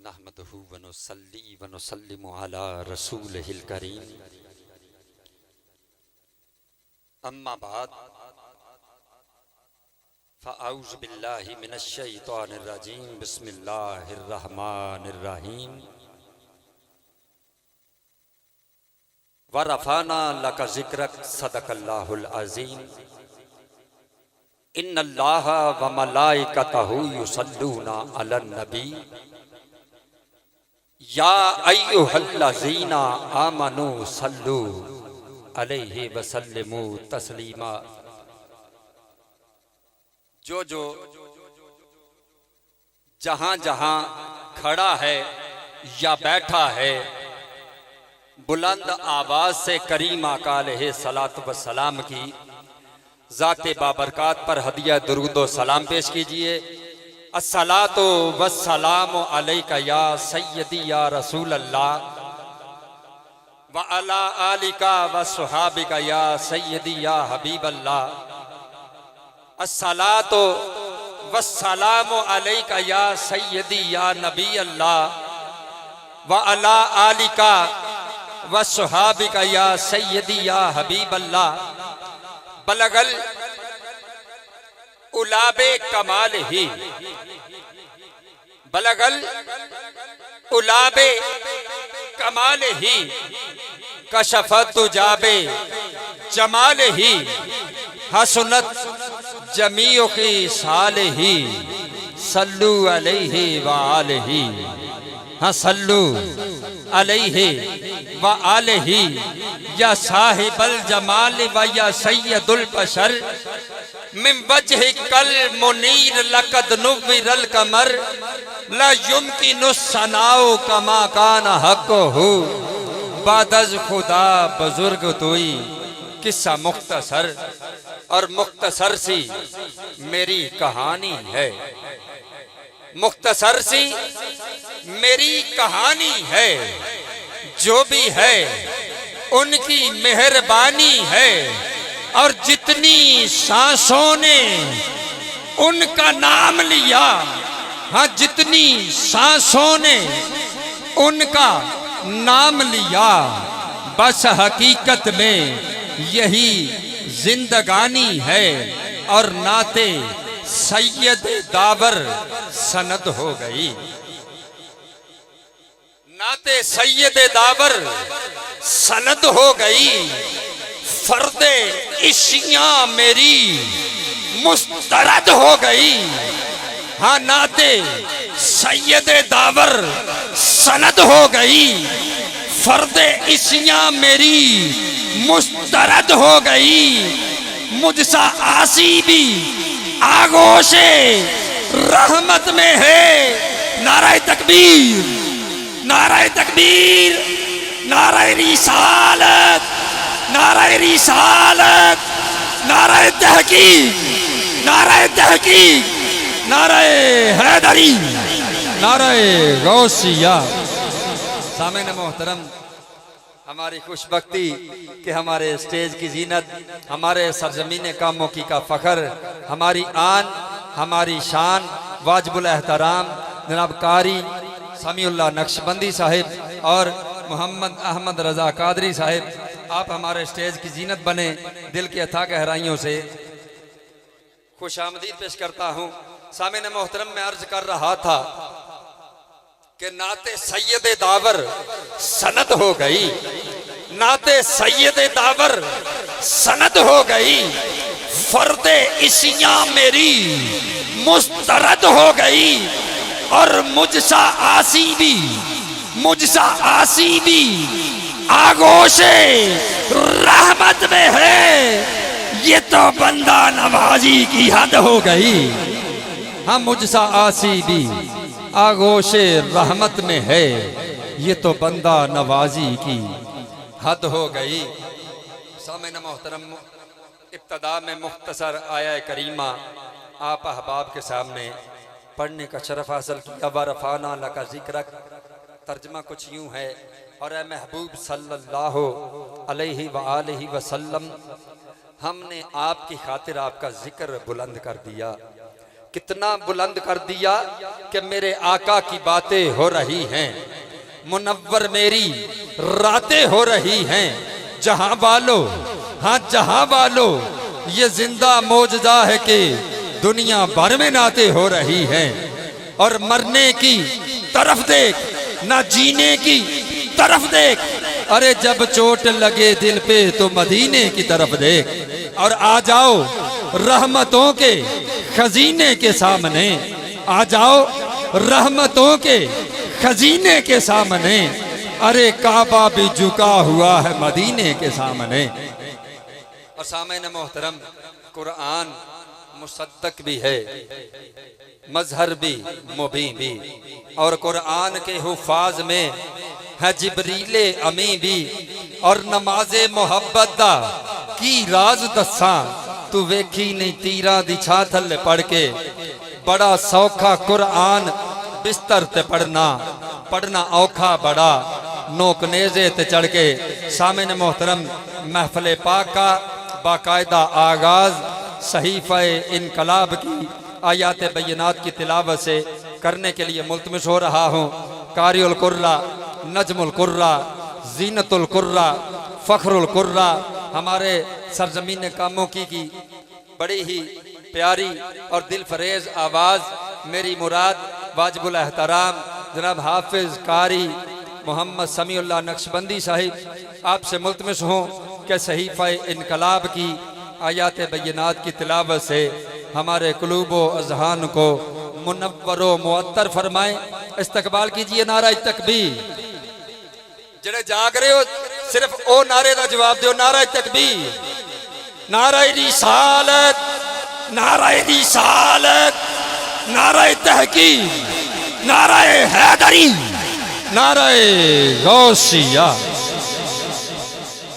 नहमदुहु व नुसल्ली व नुसल्लिमु अला रसूलिहिल करीम। अम्मा बाद फ़अऊज़ु बिल्लाहि मिनश शैतानिर रजीम। बिस्मिल्लाहिर रहमानिर रहीम। व रफ़अना लका ज़िक्रक सदक़ल्लाहुल अज़ीम। इन्नल्लाहा व मलाइकतहु युसल्लूना अलन नबी या अय्युहल्लज़ीना आमनू सल्लू अलैहि वसल्लिमू तस्लीमा। जो जहां जहां खड़ा है या बैठा है, बुलंद आवाज से करीम आका अलैहि सलातो व सलाम की ज़ाते बाबरकात पर हदिया दुरूद व सलाम पेश कीजिए। अस्सलातु वस्सलामु अलैका या सय्यदी या रसूल अल्लाह व अला आलिका व सुहाबिका या सय्यदी या हबीब अल्लाह। अस्सलातु वस्सलामु अलैका या सय्यदी या नबी अल्लाह व अला आलिका व सुहाबिका या सय्यदी या हबीब अल्लाह। बलगल उलाबे कमाल ही, बलगल उलाबे कमाल ही, कशफत जाबे जमाल ही, हसनत जमीओ की साल ही, सल्लू अलैहि व आलिही। हाँ, सल्लू अलैहि व आलिही या साहिबल जमाल व या सय्यदुल बशर मिन वजहि कल मुनीर लक़द नुव्विरल कमर ला युमकिनु सनाउ कमा कान हक़्क़ुहु बादज खुदा बुजुर्ग तुई। किस्सा मुख्तसर और मुख्तसर सी मेरी कहानी है, मुख्तसर सी मेरी कहानी है। जो भी है उनकी मेहरबानी है, और जितनी सांसों ने उनका नाम लिया, हाँ जितनी सांसों ने उनका नाम लिया, बस हकीकत में यही जिंदगानी है। और नाते सैयद दावर सनद हो गई, नाते सैयद दावर सनद हो गई। फर्दे इशियां मेरी मुस्तरद हो गई। हाँ, नाते सैयद दावर सनद हो गई। फर्दे इशियां मेरी मुस्तरद हो गई। मुझसा आसी भी आगोशे रहमत में है। नाराए तकबीर, नाराए तकबीर, नाराए रिसालत, नाराए रिसालत, नाराए तहकीक, नाराए तहकीक, नाराए हैदरी, नाराए गौसिया। सामने मोहतरम, हमारी खुशबख्ती कि हमारे स्टेज की जीनत, हमारे सरजमीन कामों की का फ़ख्र, हमारी आन, हमारी शान, वाजिबुल एहतराम जनाब कारी समीउल्लाह नक्शबंदी साहिब और मोहम्मद अहमद रज़ा कादरी साहिब, आप हमारे स्टेज की जीनत बने। दिल की अथाह गहराइयों से खुशामदीद पेश करता हूँ। सामने मोहतरम, में अर्ज कर रहा था कि नाते सैयद दावर सनद हो गई, नाते सैयद दावर सनद हो गई। फर्दे इशियां मेरी मुस्तरद हो गई। और मुझसा आसी भी, मुझसा आसी भी आगोशे रहमत में है। ये तो बंदा नवाजी की हद हो गई। हाँ, मुझसा आसी भी आगोशे रहमत में है। ये तो बंदा नवाजी की हद हो गई। सामने मोहतरम, इब्तदा में मुख्तसर आया करीमा आप अहबाब के सामने पढ़ने का शरफ हासिल किया। व रफ़अना लका ज़िक्रक, तर्जमा कुछ यूँ है, और ए महबूब सल्लल्लाहु अलैहि व आलिहि वसल्लम, हमने आपकी खातिर आपका जिक्र बुलंद कर दिया। कितना बुलंद कर दिया कि मेरे आका की बातें हो रही हैं, मुनव्वर मेरी रातें हो रही हैं। जहां वालों, हाँ जहां वालों, ये जिंदा मौजदा है कि दुनिया भर में नाते हो रही हैं। और मरने की तरफ देख, ना जीने की तरफ देख। अरे जब चोट लगे दिल पे तो मदीने की तरफ देख। और आ जाओ रहमतों के खजीने के सामने, आ जाओ रहमतों के खजीने के सामने। अरे काबा भी झुका हुआ है मदीने के सामने। और सामने मोहतरम, कुरान मुसद्दक भी है, मजहर भी, मुबीन भी। और कुरान के हुफाज में है जिब्रीले अमी भी। और नमाजे मोहब्बत दा की राज दसा, तू वेखी नहीं तीरा दी छां थल्ले पढ़ के। बड़ा सौखा कुरान बिस्तर ते पढ़ना, पढ़ना औखा बड़ा नोक नेज़े ते चढ़ के। सामने मोहतरम, महफिल पाक का बाकायदा आगाज सहीफ़ा इनकलाब की आयात बैनात की तिलावत से करने के लिए मुल्तमिस हो रहा हूँ। कारिउल कुर्रा, नजमुल कुर्रा, जीनतुल कुर्रा, फ़ख्रुल कुर्रा, हमारे सरजमीन कामों की बड़ी ही प्यारी और दिल फरेज आवाज़, मेरी मुराद वाजिबुल एहतराम जनाब हाफिज़ कारी मोहम्मद समीउल्लाह नक्शबंदी साहिब आपसे मुल्तमिस हूँ कि सहीफ़ा इनकलाब की आयात बैनात की तिलावत से हमारे कुलूबो अज़हान को मुनव्वरो मुअत्तर फरमाए। इस्तकबाल कीजिए नारा तकबीर। जेड़े जाग रहे हो सिर्फ ओ नारे का जवाब दो, नारा तकबीर, नारा रिसालत, नारा रिसालत, नारा तहकीक, नारा हैदरी, नारा गौसिया।